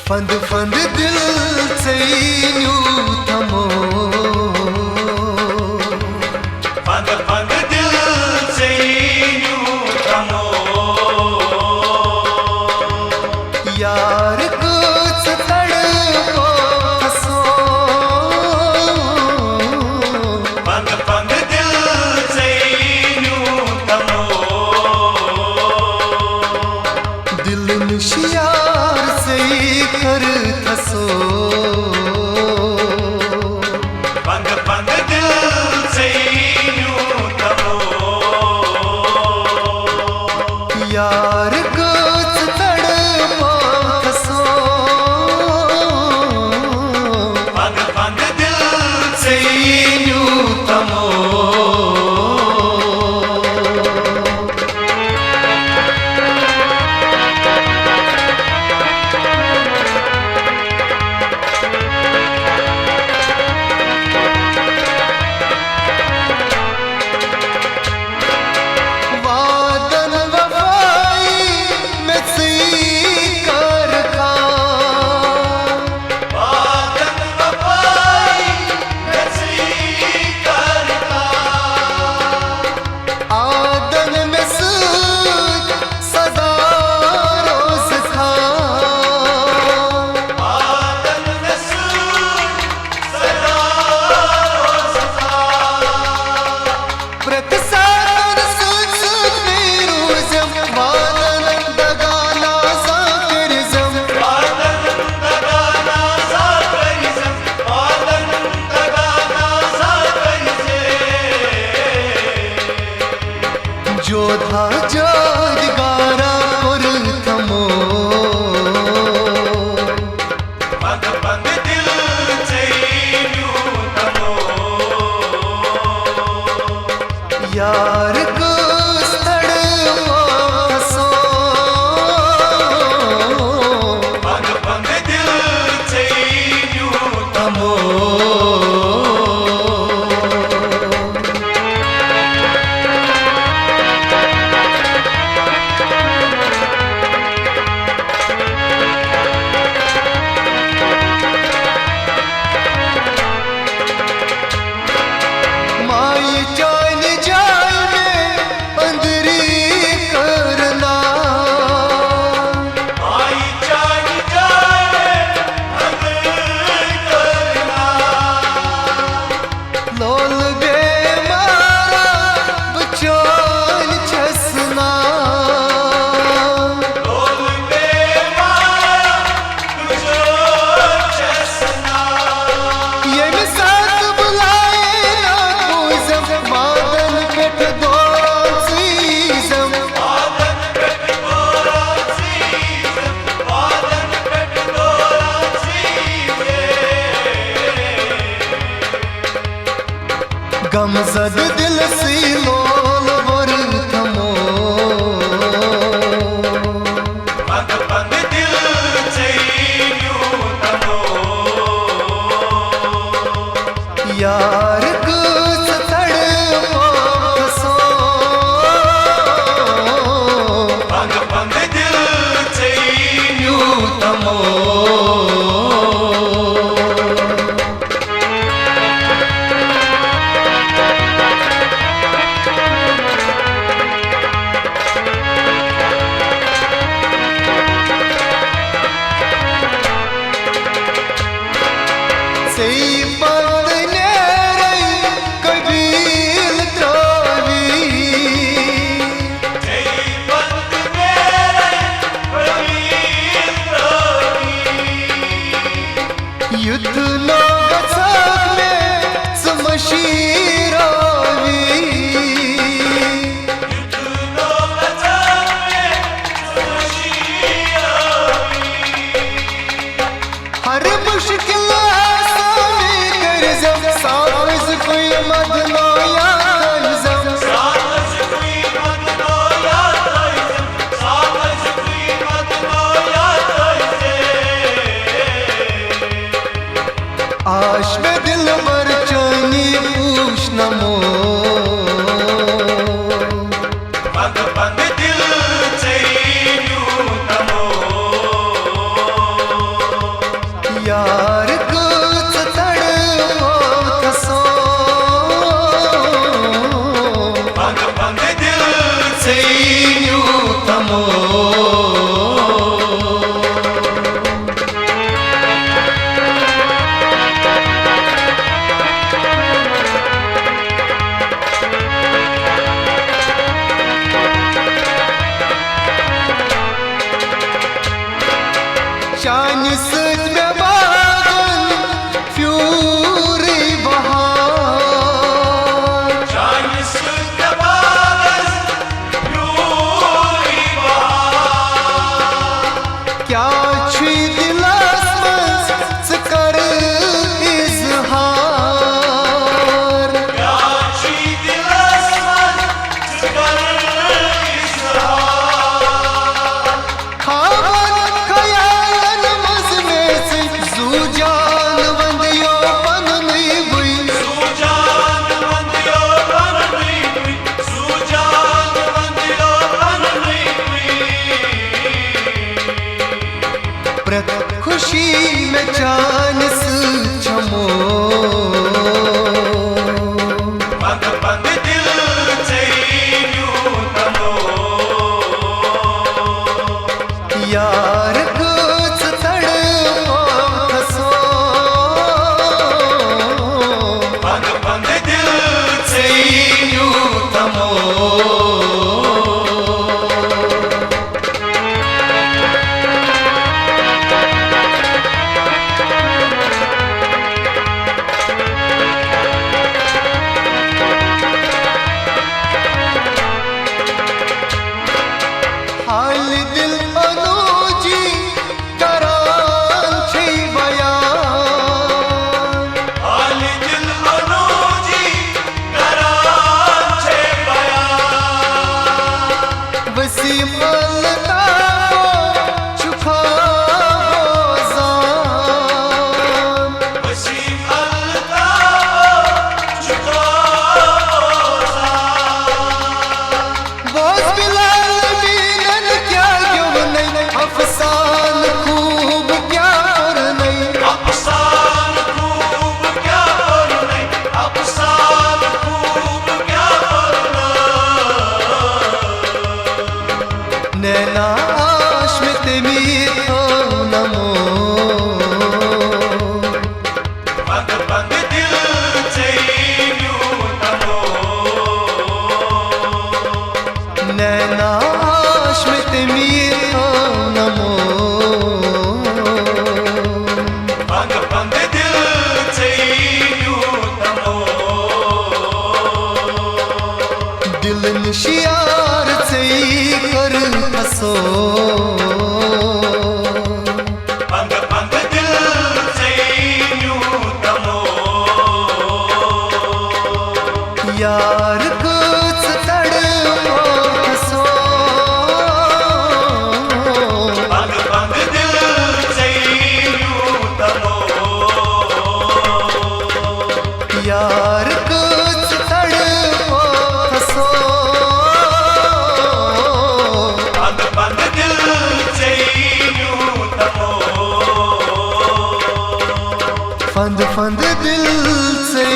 फंद फंद दिल से यूं थमो, फंद फंद दिल से यूं थमो, यार कुछ तड़पो हंसो, फंद फंद दिल से यूं थमो, दिल निशियार से कर थसो, फंद फंद दिल से यूं थमो, यार कुछ तड़पो हंसो, फंद फंद दिल से यूं थमो। जोधा जोदगारा और थमो, फंद फंद दिल से यूं थमो, यार को तड़पो हंसो, फंद फंद दिल से यूं थमो। गमज़द दिल सी लोल वर थमो, फंद फंद दिल से यूं थमो, यार कुछ तड़पो हंसो, फंद फंद दिल से यूं थमो। युद्ध लोग सामने समशीरावी, युद्ध लोग सामने समशीरावी, हर मुश्किल आसानी कर जब साज कोई मत नो याद जब, साज कोई मत नो याद जब, साज कोई मत नो याद आश में दिल भर चैनी पूछ नमो, फंद फंद दिल से यूं थमो, चान सत में बागन फ्यूरी बहार चान सत में बागन फ्यूरी बहार क्या छी दिलस मज कर इजहार क्या छी दिलस मज कर इजहार खावन खयालन मज में से जूजान वंदियो पन नहीं हुई सुजान वंदियो पन नहीं हुई सुजान वंदियो पन नहीं हुई प्रत खुशी में चान छमो पग पग दिल चाहिए तमो यार कुछ तड़पो खसो पग पग दिल चाहिए तमो हाल दिल अनुजी करान छी बयान हाल दिल अनुजी करार छे बयान वसीम अलता चुखा जान वसीम अल्ताफ चुका बोझ बिलाल मीनन क्या क्यों नहीं अफसान खूब क्या कर नहीं अफसान खूब क्या करना अफसान खूब क्या करना नैनाश में तेमीर हो नमो पग पग दिल चाहिए तमो नैनाश में तेमीर हो नमो पग पग दिल चाहिए तमो दिल निशियार से कर हसो पग पग दिल चाहिए तमो यार कुछ तड़पो हसो पग पग दिल चाहिए तमो यार कुछ तड़पो हसो पग पग दिल चाहिए तमो फंद फंद दिल से